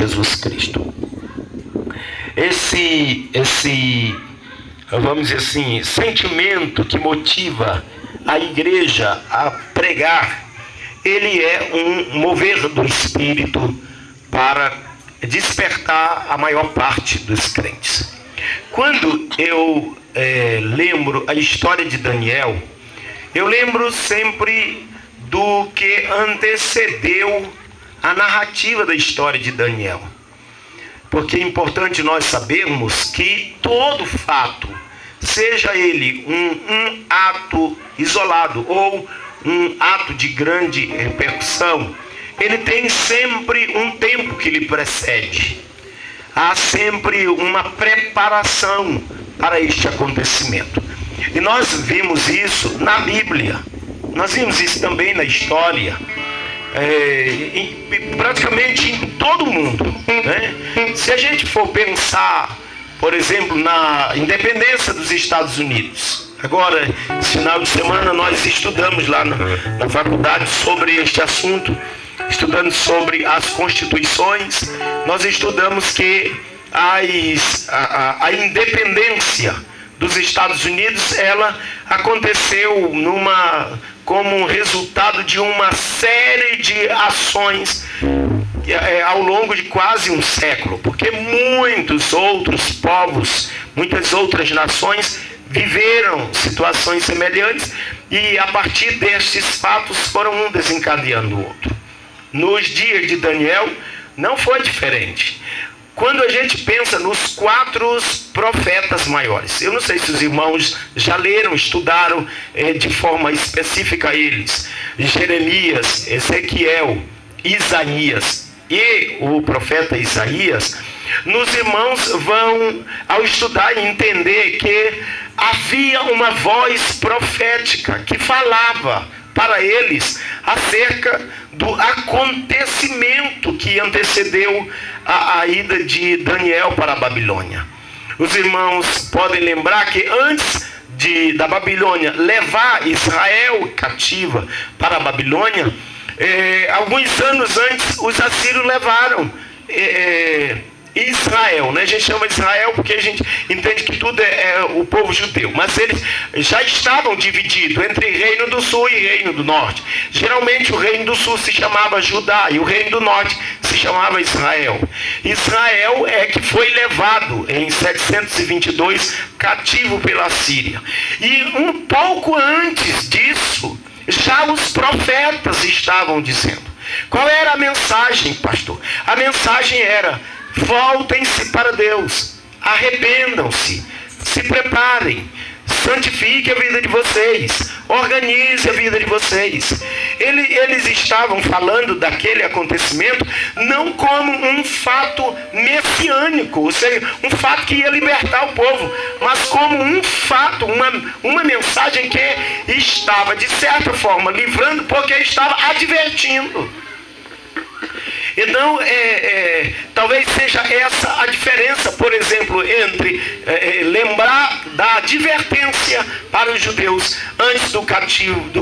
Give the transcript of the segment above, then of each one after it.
Jesus Cristo. Esse, vamos dizer assim, sentimento que motiva a igreja a pregar, ele é um mover do Espírito para despertar a maior parte dos crentes. Quando eu lembro a história de Daniel, eu lembro sempre do que antecedeu a narrativa da história de Daniel. Porque é importante nós sabermos que todo fato, seja ele um ato isolado ou um ato de grande repercussão, ele tem sempre um tempo que lhe precede. Há sempre uma preparação para este acontecimento. E nós vimos isso na Bíblia. Nós vimos isso também na história. Praticamente em todo o mundo, né? Se a gente for pensar, por exemplo, na independência dos Estados Unidos. Agora, esse final de semana, nós estudamos lá na faculdade sobre este assunto. Estudando sobre as constituições, nós estudamos que a independência dos Estados Unidos, ela aconteceu como um resultado de uma série de ações ao longo de quase um século, porque muitos outros povos, muitas outras nações viveram situações semelhantes e a partir destes fatos foram um desencadeando o outro. Nos dias de Daniel não foi diferente. Quando a gente pensa nos 4 profetas maiores, eu não sei se os irmãos já leram, estudaram de forma específica eles, Jeremias, Ezequiel, Isaías e o profeta Isaías, nos irmãos vão, ao estudar e entender que havia uma voz profética que falava para eles acerca do acontecimento que antecedeu a ida de Daniel para a Babilônia. Os irmãos podem lembrar que antes da Babilônia levar Israel cativa para a Babilônia, alguns anos antes os assírios levaram Israel, né? A gente chama de Israel porque a gente entende que tudo é o povo judeu, mas eles já estavam divididos entre Reino do Sul e Reino do Norte. Geralmente o Reino do Sul se chamava Judá e o Reino do Norte se chamava Israel. Israel é que foi levado em 722 cativo pela Síria. E um pouco antes disso, já os profetas estavam dizendo. Qual era a mensagem, pastor? A mensagem era: voltem-se para Deus, arrependam-se, se preparem, santifique a vida de vocês, organize a vida de vocês. Eles estavam falando daquele acontecimento não como um fato messiânico, ou seja, um fato que ia libertar o povo, mas como um fato, uma mensagem que estava, de certa forma, livrando, porque estava advertindo. Então, talvez seja essa a diferença, por exemplo, entre lembrar da advertência para os judeus antes do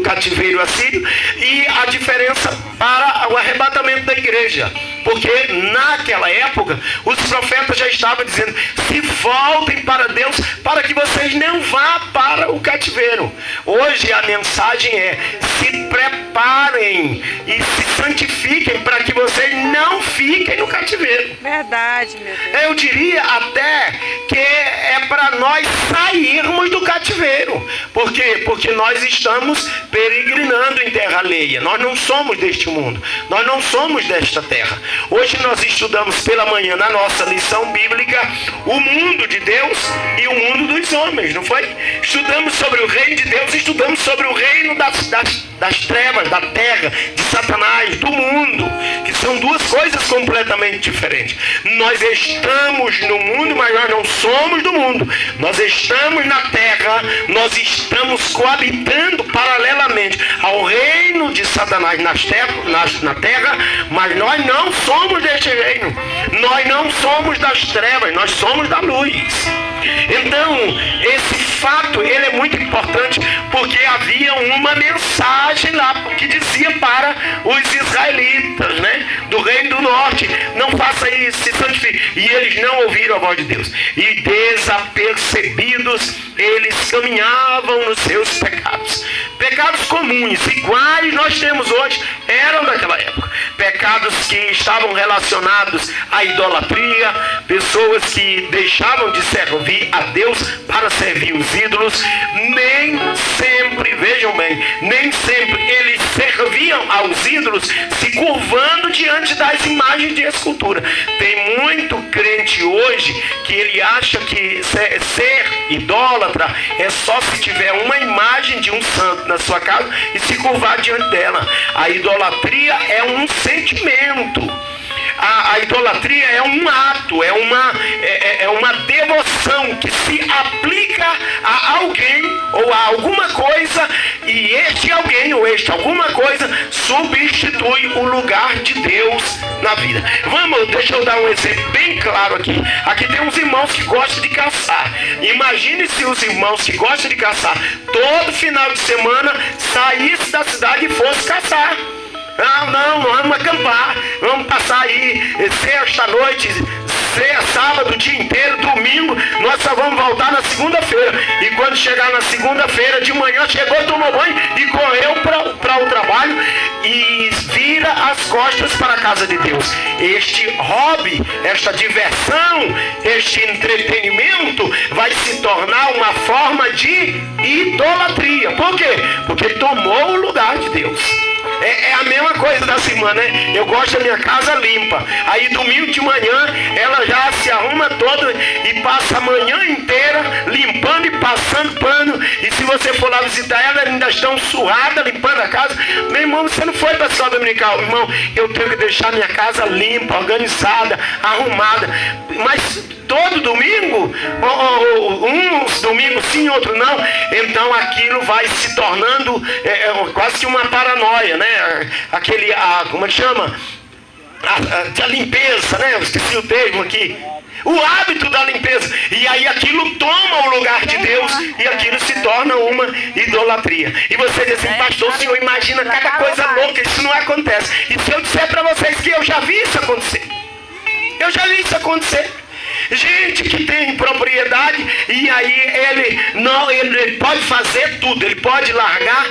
cativeiro assírio e a diferença para o arrebatamento da igreja. Porque naquela época, os profetas já estavam dizendo: se voltem para Deus para que vocês não vá para o cativeiro. Hoje a mensagem é: se preparem e se santifiquem para que vocês não fiquem no cativeiro. Verdade, meu Deus. Eu diria até que é para nós sairmos do cativeiro. Por quê? Porque nós estamos peregrinando em terra alheia. Nós não somos deste mundo. Nós não somos desta terra. Hoje nós estudamos pela manhã na nossa lição bíblica o mundo de Deus e o mundo dos homens, não foi? Estudamos sobre o reino de Deus, estudamos sobre o reino das trevas, da terra, de Satanás, do mundo, que são duas coisas completamente diferentes. Nós estamos no mundo, mas nós não somos do mundo. Nós estamos na terra, nós estamos coabitando paralelamente ao reino de Satanás na terra, mas nós não somos deste reino. Nós não somos das trevas, nós somos da luz. Então, esse fato, ele é muito importante, porque havia uma mensagem mensagem lá que dizia para os israelitas, né, do reino do norte: não faça isso, se santifique. E eles não ouviram a voz de Deus, e desapercebidos eles caminhavam nos seus pecados. Pecados comuns, iguais nós temos hoje, eram daquela época. Pecados que estavam relacionados à idolatria, pessoas que deixavam de servir a Deus para servir os ídolos. Nem sempre, vejam bem, nem sempre eles serviam aos ídolos se curvando diante das imagens de escultura. Tem muito crente hoje que ele acha que ser idólatra é só se tiver uma imagem de um santo na sua casa e se curvar diante dela. A idolatria é um sentimento. A idolatria é um ato, é uma devoção que se aplica a alguém ou a alguma coisa, e este alguém ou este alguma coisa substitui o lugar de Deus na vida. Deixa eu dar um exemplo bem claro aqui. Aqui tem uns irmãos que gostam de caçar. Imagine se os irmãos que gostam de caçar todo final de semana saíssem da cidade e fossem caçar. Não, vamos acampar, vamos passar aí sexta noite, sábado, o dia inteiro, domingo, nós só vamos voltar na segunda-feira. E quando chegar na segunda-feira de manhã, chegou, tomou banho e correu para o trabalho e vira as costas para a casa de Deus. Este hobby, esta diversão, este entretenimento vai se tornar uma forma de idolatria. Por quê? Porque tomou o lugar de Deus. É a mesma coisa da semana, né? Eu gosto da minha casa limpa. Aí domingo de manhã ela já se arruma toda e passa a manhã inteira limpando e passando pano. E se você for lá visitar ela, ainda estão surrada limpando a casa. Meu irmão, você não foi para a escola dominical. Irmão, eu tenho que deixar minha casa limpa, organizada, arrumada. Mas todo domingo, uns domingos sim, outros não. Então aquilo vai se tornando quase que uma paranoia, né? Como é que chama? A limpeza, né? Eu esqueci o termo aqui. O hábito da limpeza. E aí aquilo toma o lugar de Deus e aquilo se torna uma idolatria. E você diz assim: pastor, o senhor imagina cada coisa louca, isso não acontece. E se eu disser para vocês que eu já vi isso acontecer? Eu já vi isso acontecer. Gente que tem propriedade e aí ele pode fazer tudo, ele pode largar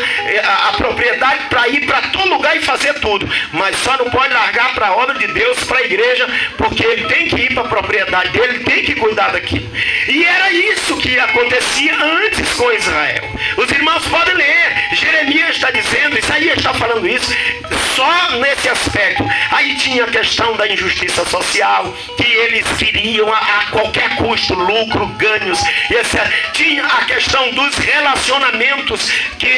a propriedade para ir para todo lugar e fazer tudo, mas só não pode largar para a obra de Deus, para a igreja, porque ele tem que ir para a propriedade dele, ele tem que cuidar daquilo. E era isso que acontecia antes com Israel. Os irmãos podem ler, Jeremias está dizendo, Isaías está falando isso, só nesse aspecto. Aí tinha a questão da injustiça social, que eles queriam a qualquer custo, lucro, ganhos, etc. Tinha a questão dos relacionamentos, que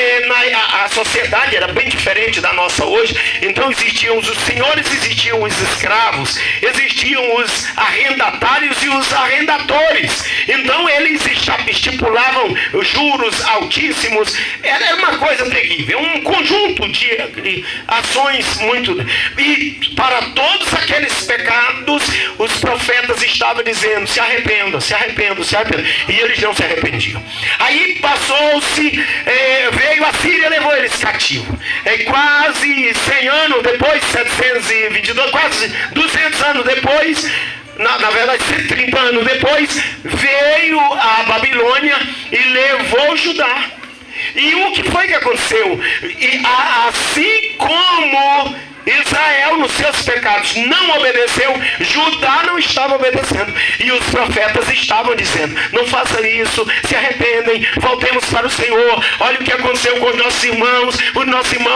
a sociedade era bem diferente da nossa hoje. Então existiam os senhores, existiam os escravos, existiam os arrendatários e os arrendatores. Então eles estipulavam juros altíssimos. Era uma coisa terrível, um conjunto de ações muito... E para todos aqueles pecados, os profetas estavam dizendo: se arrependam, se arrependam, se arrependam. E eles não se arrependiam. Aí passou-se, veio a Síria e levou eles cativos. Quase 100 anos depois, 722, quase 200 anos depois, na verdade 130 anos depois, veio a Babilônia e levou Judá. E o que foi que aconteceu? Assim como Israel nos seus pecados não obedeceu, Judá não estava obedecendo. E os profetas estavam dizendo: não façam isso, se arrependem, voltemos para o Senhor. Olha o que aconteceu com os nossos irmãos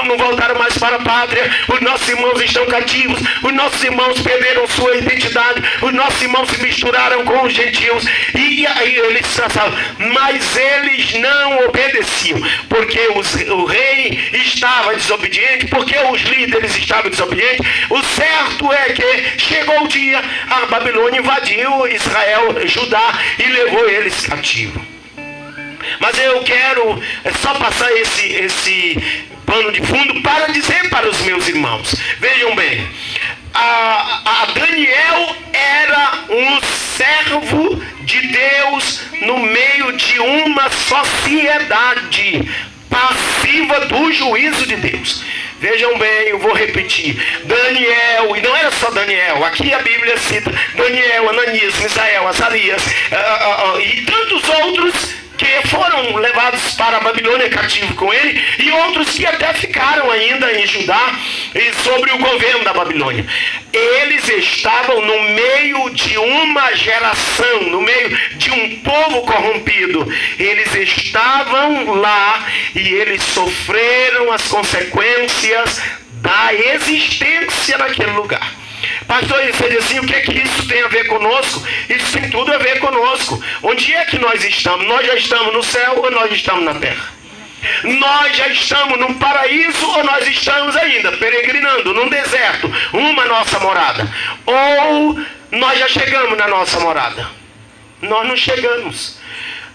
não voltaram mais para a pátria, os nossos irmãos estão cativos, os nossos irmãos perderam sua identidade, os nossos irmãos se misturaram com os gentios. E aí eles pensavam, mas eles não obedeciam, porque o rei estava desobediente, porque os líderes estavam desobediente. O certo é que chegou o dia, a Babilônia invadiu Israel, Judá, e levou eles cativos. Mas eu quero só passar esse pano de fundo para dizer para os meus irmãos: vejam bem, a Daniel era um servo de Deus no meio de uma sociedade passiva do juízo de Deus. Vejam bem, eu vou repetir. Daniel, e não era só Daniel, aqui a Bíblia cita Daniel, Ananias, Misael, Azarias e tantos outros que foram levados para a Babilônia cativo com ele, e outros que até ficaram ainda em Judá e sobre o governo da Babilônia. Eles estavam no meio de uma geração, no meio de um povo corrompido. Eles estavam lá e eles sofreram as consequências da existência naquele lugar. Pastor, você diz assim, o que é que isso tem a ver conosco? Isso tem tudo a ver conosco. Onde é que nós estamos? Nós já estamos no céu ou nós estamos na terra? Nós já estamos no paraíso ou nós estamos ainda peregrinando num deserto, uma nossa morada? Ou nós já chegamos na nossa morada? Nós não chegamos.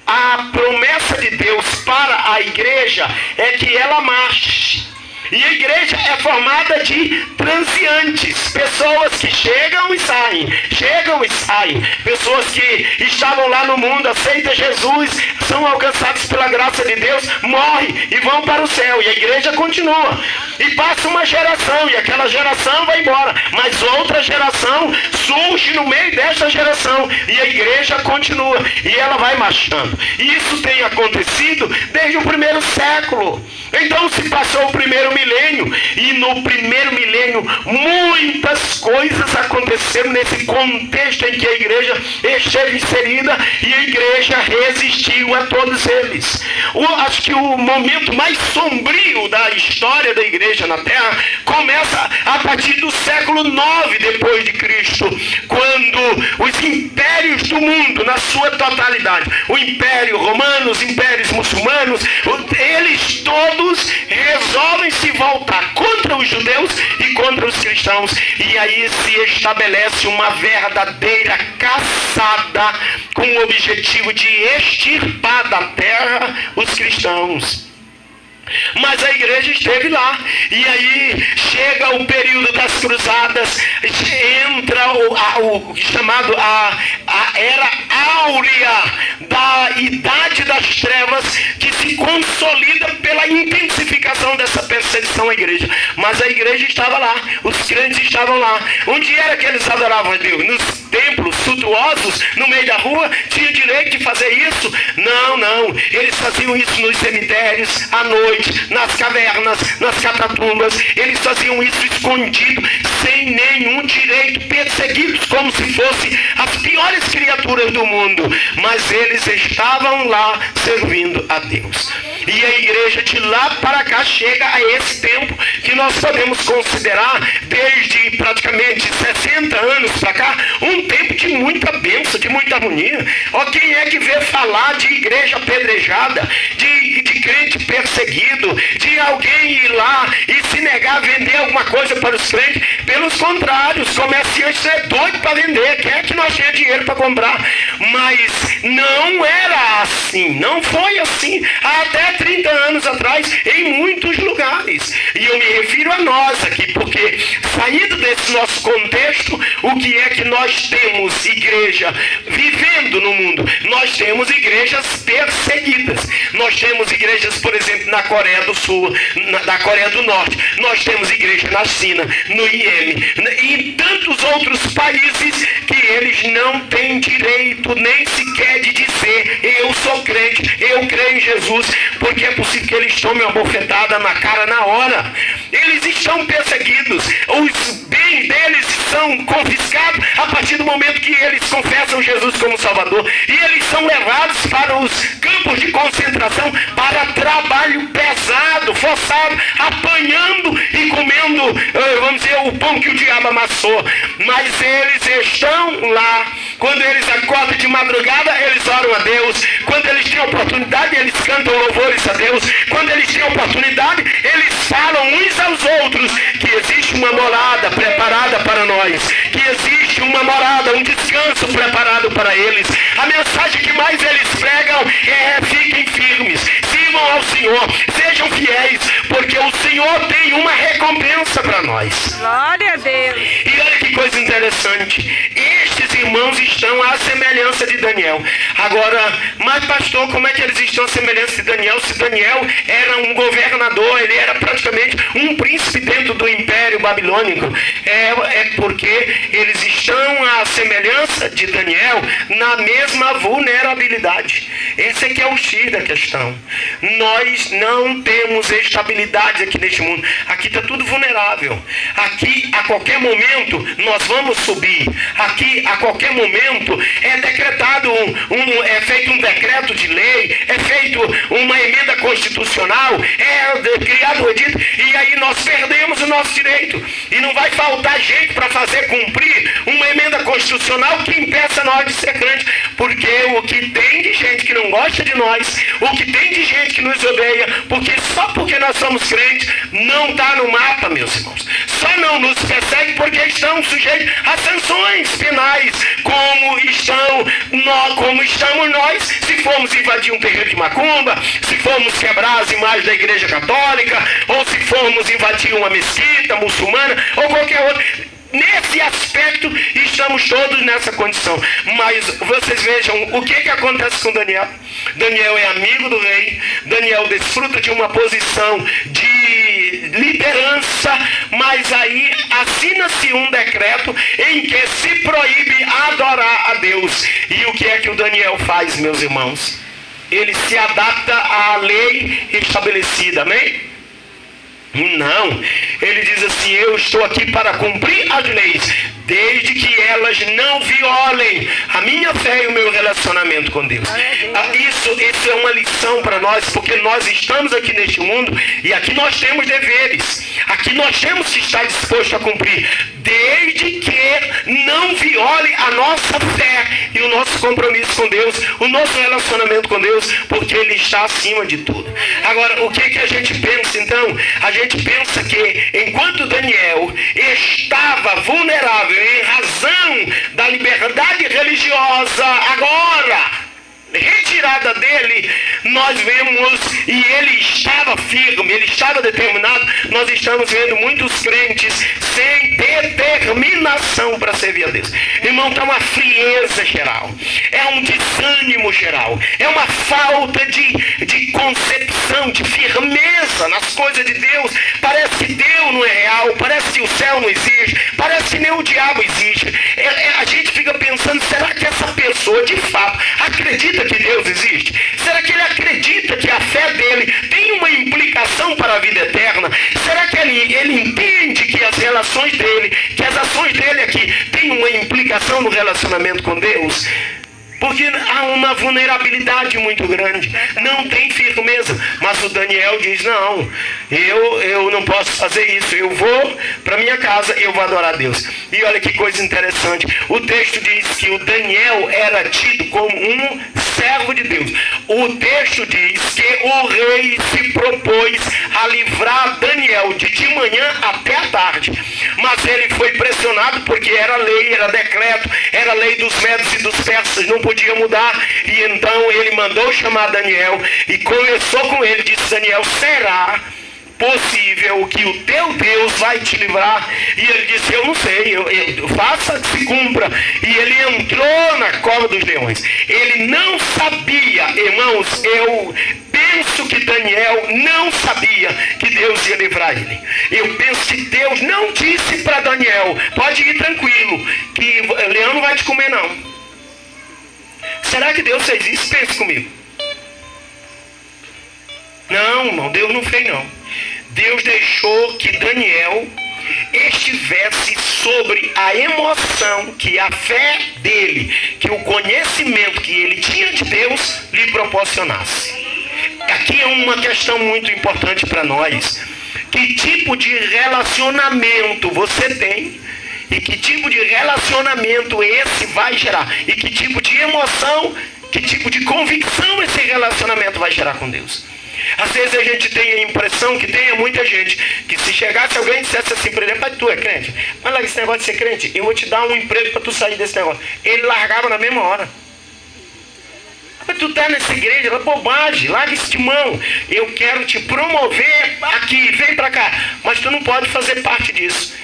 A promessa de Deus para a igreja é que ela marche. E a igreja é formada de transeantes, pessoas que chegam e saem, pessoas que estavam lá no mundo, aceitam Jesus, são alcançados pela graça de Deus, morrem e vão para o céu, e a igreja continua. E passa uma geração, e aquela geração vai embora, mas outra geração surge no meio desta geração, e a igreja continua, e ela vai marchando. E isso tem acontecido desde o primeiro século. Então se passou o primeiro milênio, e no primeiro milênio muitas coisas aconteceram nesse contexto em que a igreja esteve inserida, e a igreja resistiu a todos eles. Acho que o momento mais sombrio da história da igreja na terra começa a partir do século 9 depois de Cristo, quando os impérios do mundo, na sua totalidade, o império romano, os impérios muçulmanos, eles todos resolvem se voltar contra os judeus e contra os cristãos, e aí se estabelece uma verdadeira caçada com o objetivo de extirpar da terra os cristãos. Mas a igreja esteve lá, e aí chega o período das cruzadas, entra o chamado a era áurea da idade das trevas, que se consolida pela intensificação dessa perseguição à igreja. Mas a igreja estava lá, os crentes estavam lá. Onde era que eles adoravam a Deus? Nos templos suntuosos, no meio da rua? Tinha direito de fazer isso? Não, eles faziam isso nos cemitérios, à noite, nas cavernas, nas catatumbas. Eles faziam isso escondido, sem nenhum direito, perseguidos como se fossem as piores criaturas do mundo, mas eles estavam lá servindo a Deus. E a igreja de lá para cá chega a esse tempo que nós podemos considerar, desde praticamente 60 anos para cá, um tempo de muita bênção, de muita harmonia. Quem é que vê falar de igreja apedrejada, de crente perseguido, de alguém ir lá e se negar a vender alguma coisa para os crentes? Pelos contrários, os comerciantes é doido para vender, quer que nós tenha dinheiro para comprar. Mas não era assim, não foi assim até 30 anos atrás em muitos lugares. E eu me refiro a nós aqui, porque saindo desse nosso contexto, o que é que nós temos igreja vivendo no mundo? Nós temos igrejas perseguidas. Nós temos igrejas, por exemplo, na Coreia do Sul, na Coreia do Norte. Nós temos igreja na China, no Iêmen e em tantos outros países que eles não têm direito nem sequer de dizer: eu sou crente, eu creio em Jesus, porque é possível que eles tomem uma bofetada na cara na hora. Eles estão perseguidos, os bens deles são confiscados a partir do momento que eles confessam Jesus como Salvador, e eles são levados para os campos de concentração para trabalho pesado, forçado, apanhando e comendo, vamos dizer, o pão que o diabo amassou. Mas eles estão lá. Quando eles acordam de madrugada, eles oram a Deus. Quando eles têm oportunidade, eles cantam louvores a Deus. Quando eles têm oportunidade, eles falam uns aos outros que existe uma morada preparada para nós, que existe uma morada, um descanso preparado para eles. A mensagem que mais eles pregam é: fiquem firmes. Se temam ao Senhor, sejam fiéis, porque o Senhor tem uma recompensa para nós. Glória a Deus. E olha que coisa interessante, estes irmãos estão à semelhança de Daniel. Agora, mas pastor, como é que eles estão à semelhança de Daniel? Se Daniel era um governador, ele era praticamente um príncipe dentro do Império Babilônico. É porque eles estão à semelhança de Daniel na mesma vulnerabilidade. Esse aqui é o X da questão. Nós não temos estabilidade aqui neste mundo. Aqui está tudo vulnerável. Aqui, a qualquer momento, nós vamos subir. Aqui, a qualquer momento, é decretado é feito um decreto de lei, é feito uma emenda constitucional, é criado um edito, e aí nós perdemos o nosso direito. E não vai faltar gente para fazer cumprir uma emenda constitucional que impeça nós de ser crente. Porque o que tem de gente que não gosta de nós, o que tem de gente que nos odeia, porque só porque nós somos crentes, não está no mapa, meus irmãos. Só não nos persegue porque estão sujeitos a sanções penais, como estamos nós, se formos invadir um terreiro de macumba, se formos quebrar as imagens da Igreja Católica, ou se formos invadir uma mesquita muçulmana, ou qualquer outra. Nesse aspecto, estamos todos nessa condição. Mas vocês vejam o que acontece com Daniel. Daniel é amigo do rei. Daniel desfruta de uma posição de liderança. Mas aí assina-se um decreto em que se proíbe adorar a Deus. E o que é que o Daniel faz, meus irmãos? Ele se adapta à lei estabelecida, amém? Não, ele diz assim: eu estou aqui para cumprir as leis, desde que elas não violem a minha fé e o meu relacionamento com Deus. Isso é uma lição para nós, porque nós estamos aqui neste mundo e aqui nós temos deveres, aqui nós temos que estar dispostos a cumprir, desde que não viole a nossa fé e o nosso compromisso com Deus, o nosso relacionamento com Deus, porque Ele está acima de tudo. Agora, o que a gente pensa então? A gente pensa que enquanto Daniel estava vulnerável em razão da liberdade religiosa, agora retirada dele, nós vemos, e ele estava firme, ele estava determinado. Nós estamos vendo muitos crentes sem determinação para servir a Deus. Irmão, está uma frieza geral, é um desânimo geral, é uma falta de concepção, de firmeza nas coisas de Deus. Parece que Deus não é real, parece que o céu não existe, parece que nem o diabo existe. A gente fica pensando, será que essa pessoa de fato acredita que Deus existe? Será que ele acredita que a fé dele tem uma implicação para a vida eterna? Será que ele entende que as relações dele, que as ações dele aqui têm uma implicação no relacionamento com Deus? Porque há uma vulnerabilidade muito grande, não tem firmeza. Mas o Daniel diz: não, eu não posso fazer isso, eu vou para minha casa, eu vou adorar a Deus. E olha que coisa interessante, o texto diz que o Daniel era tido como um servo de Deus. O texto diz que o rei se propôs a livrar Daniel de manhã até a tarde, mas ele foi pressionado porque era lei, era decreto, era lei dos medos e dos persas, não podia mudar. E então ele mandou chamar Daniel e conversou com ele, disse: Daniel, será possível que o teu Deus vai te livrar? E ele disse: eu não sei, faça que se cumpra. E ele entrou na cova dos leões. Ele não sabia, irmãos, eu penso que Daniel não sabia que Deus ia livrar ele. Eu penso que Deus não disse para Daniel: pode ir tranquilo, que o leão não vai te comer não. Será que Deus fez isso? Pense comigo. Não, irmão, Deus não fez não. Deus deixou que Daniel estivesse sobre a emoção que a fé dele, que o conhecimento que ele tinha de Deus lhe proporcionasse. Aqui é uma questão muito importante para nós. Que tipo de relacionamento você tem? E que tipo de relacionamento esse vai gerar? E que tipo de emoção, que tipo de convicção esse relacionamento vai gerar com Deus? Às vezes a gente tem a impressão que tem muita gente que se chegasse alguém e dissesse assim para ele: pai, tu é crente? Mas larga esse negócio de ser crente, eu vou te dar um emprego para tu sair desse negócio. Ele largava na mesma hora. Mas tu está nessa igreja, é bobagem, larga isso de mão. Eu quero te promover aqui, vem para cá. Mas tu não pode fazer parte disso.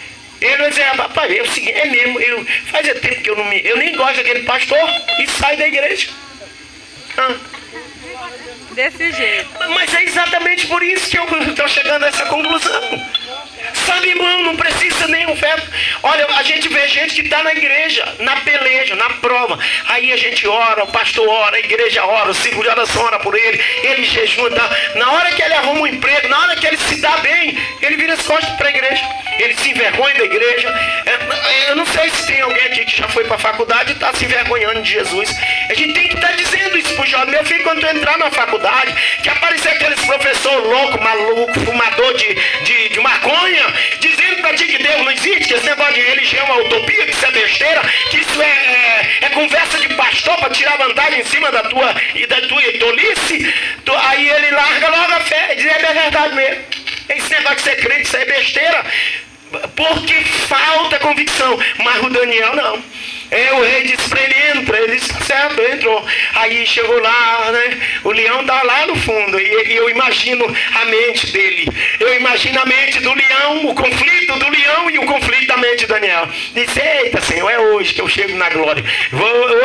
Ele vai dizer, papai, é mesmo, faz tempo que eu nem gosto daquele pastor e sai da igreja. Desse jeito. Mas é exatamente por isso que eu estou chegando a essa conclusão. Sabe, irmão, não precisa nenhum verbo. Olha, a gente vê gente que está na igreja, na peleja, na prova. Aí a gente ora, o pastor ora, a igreja ora, o círculo de oração ora por ele jejua. Na hora que ele arruma um emprego, na hora que ele se dá bem, ele vira as costas para a igreja. Ele se envergonha da igreja. Eu não sei se tem alguém aqui que já foi para a faculdade e está se envergonhando de Jesus. A gente tem que estar dizendo isso para o jovem. Meu filho, quando tu entrar na faculdade, que aparecer aqueles professor louco, maluco, fumador de maconha, dizendo para ti que Deus não existe, que esse negócio de religião é utopia, que isso é besteira, que isso é conversa de pastor para tirar vantagem em cima da tua tolice, aí ele larga logo a fé e diz, é verdade mesmo. Esse negócio de ser crente, isso é besteira, porque falta convicção. Mas o Daniel não. O rei disse para ele, entra. Ele disse, certo, entrou. Aí chegou lá, né? O leão está lá no fundo. E eu imagino a mente dele. Eu imagino a mente do leão, o conflito do leão e o conflito da mente de Daniel. Disse, eita Senhor, é hoje que eu chego na glória.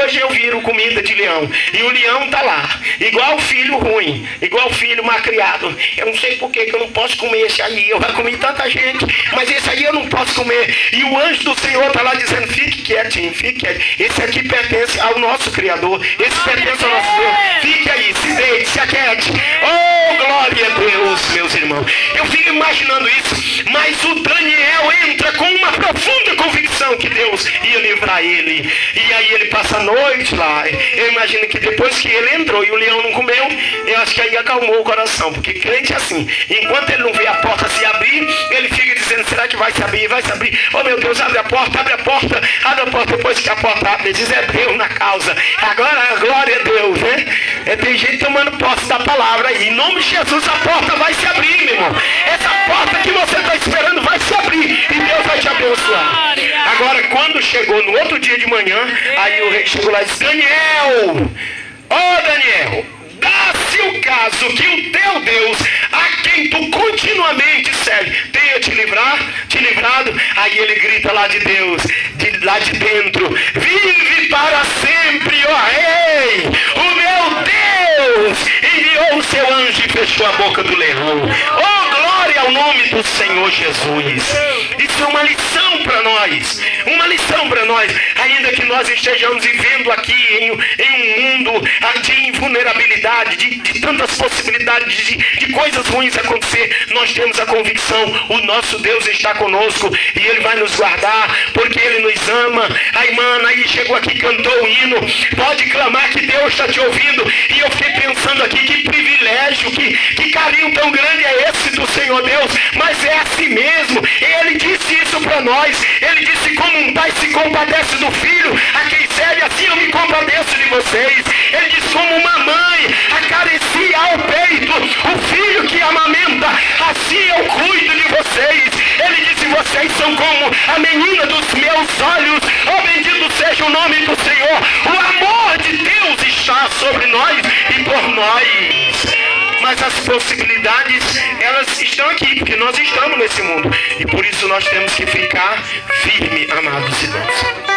Hoje eu viro comida de leão. E o leão está lá. Igual filho ruim. Igual filho malcriado. Eu não sei por que eu não posso comer esse aí. Eu já comi tanta gente. Mas esse aí eu não posso comer. E o anjo do Senhor está lá dizendo, fique quietinho, fique. Esse aqui pertence ao nosso Criador. Esse pertence ao nosso Deus. Fique aí, se deite, se aquete. Oh, glória a Deus, meus irmãos. Eu fico imaginando isso. Mas o Daniel entra com uma profunda convicção que Deus ia livrar ele. E aí ele passa a noite lá. Eu imagino que depois que ele entrou e o leão não comeu, eu acho que aí acalmou o coração. Porque crente é assim. Enquanto ele não vê a porta se abrir, ele fica dizendo, será que vai se abrir? Vai se abrir. Oh meu Deus, abre a porta, abre a porta. Abre a porta. Depois que a porta abre, diz, é Deus na causa. Agora, glória a Deus, né? Tem gente tomando posse da palavra aí. Em nome de Jesus, a porta vai se abrir, meu irmão. Essa porta que você está esperando vai se abrir. E Deus vai te abençoar. Agora, quando chegou no outro dia de manhã, aí o rei chegou lá e disse, Daniel, Daniel, dá-se o caso que o teu Deus, a quem tu continuamente serve, tenha te livrado. Aí ele grita lá de Deus, lá de dentro, vive para sempre, ó rei, o meu Deus enviou o seu anjo e fechou a boca do leão. Oh, glória ao nome do Senhor Jesus. Isso é uma lição para nós. Uma lição para nós. Ainda que nós estejamos vivendo aqui em um mundo de invulnerabilidade, de tantas possibilidades de coisas ruins acontecer, nós temos a convicção, o nosso Deus está conosco e Ele vai nos guardar, porque Ele nos ama. A irmã aí chegou aqui, cantou o hino, pode clamar que Deus está te ouvindo. E eu fiquei pensando aqui, que privilégio, que carinho tão grande é esse do Senhor Deus. Mas é assim mesmo. Ele disse isso para nós. Ele disse, como um pai se compadece do filho a quem serve, assim eu me compadeço de vocês. Ele disse, como uma mãe acaricia ao peito o filho que amamenta, assim eu cuido de vocês. Ele disse, vocês são como a menina dos meus olhos. Oh, bendito seja o nome do Senhor. O amor de Deus está sobre nós e por nós. Mas as possibilidades, elas estão aqui, porque nós estamos nesse mundo. E por isso nós temos que ficar firmes, amados irmãos.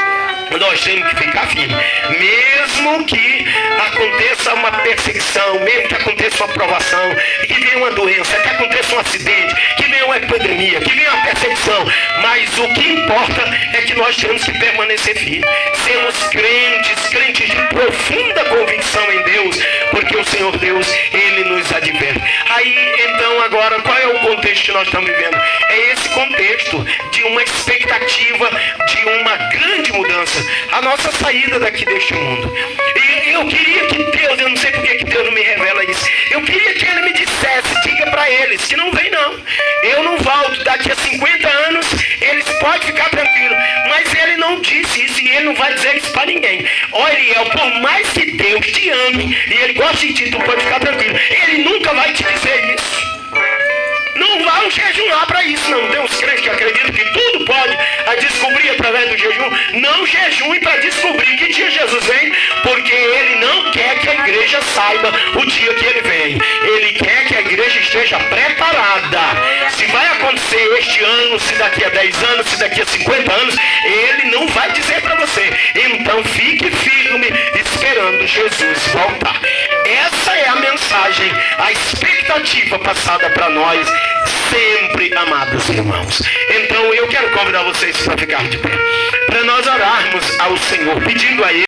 Nós temos que ficar firmes. Mesmo que aconteça uma perseguição, mesmo que aconteça uma provação, que venha uma doença, que aconteça um acidente, que venha uma epidemia, que venha uma perseguição. Mas o que importa é que nós temos que permanecer firmes. Sermos crentes de profunda convicção em Deus, porque o Senhor Deus, Ele nos adverte. Aí, então, agora, qual é o contexto que nós estamos vivendo? É esse contexto de uma expectativa de uma grande mudança. A nossa saída daqui deste mundo. E eu queria que Deus, eu não sei porque que Deus não me revela isso, eu queria que Ele me dissesse, diga para eles que não vem não, eu não volto, daqui a 50 anos eles podem ficar tranquilos. Mas Ele não disse isso e Ele não vai dizer isso para ninguém. Olha, Eliel, por mais que Deus te ame e Ele gosta de ti, tu pode ficar tranquilo, Ele nunca vai te dizer isso. Não vão jejuar para isso, não. Tem uns crentes que acreditam que tudo pode descobrir através do jejum. Não jejue para descobrir que dia Jesus vem, porque ele não quer que a igreja saiba o dia que ele vem. Ele quer que a igreja esteja preparada. Se vai acontecer este ano, se daqui a 10 anos, se daqui a 50 anos, ele não vai dizer para você. Então fique firme esperando Jesus voltar. Essa é a mensagem, a expectativa passada para nós sempre, amados irmãos. Então eu quero convidar vocês para ficar de pé, para nós orarmos ao Senhor, pedindo a Ele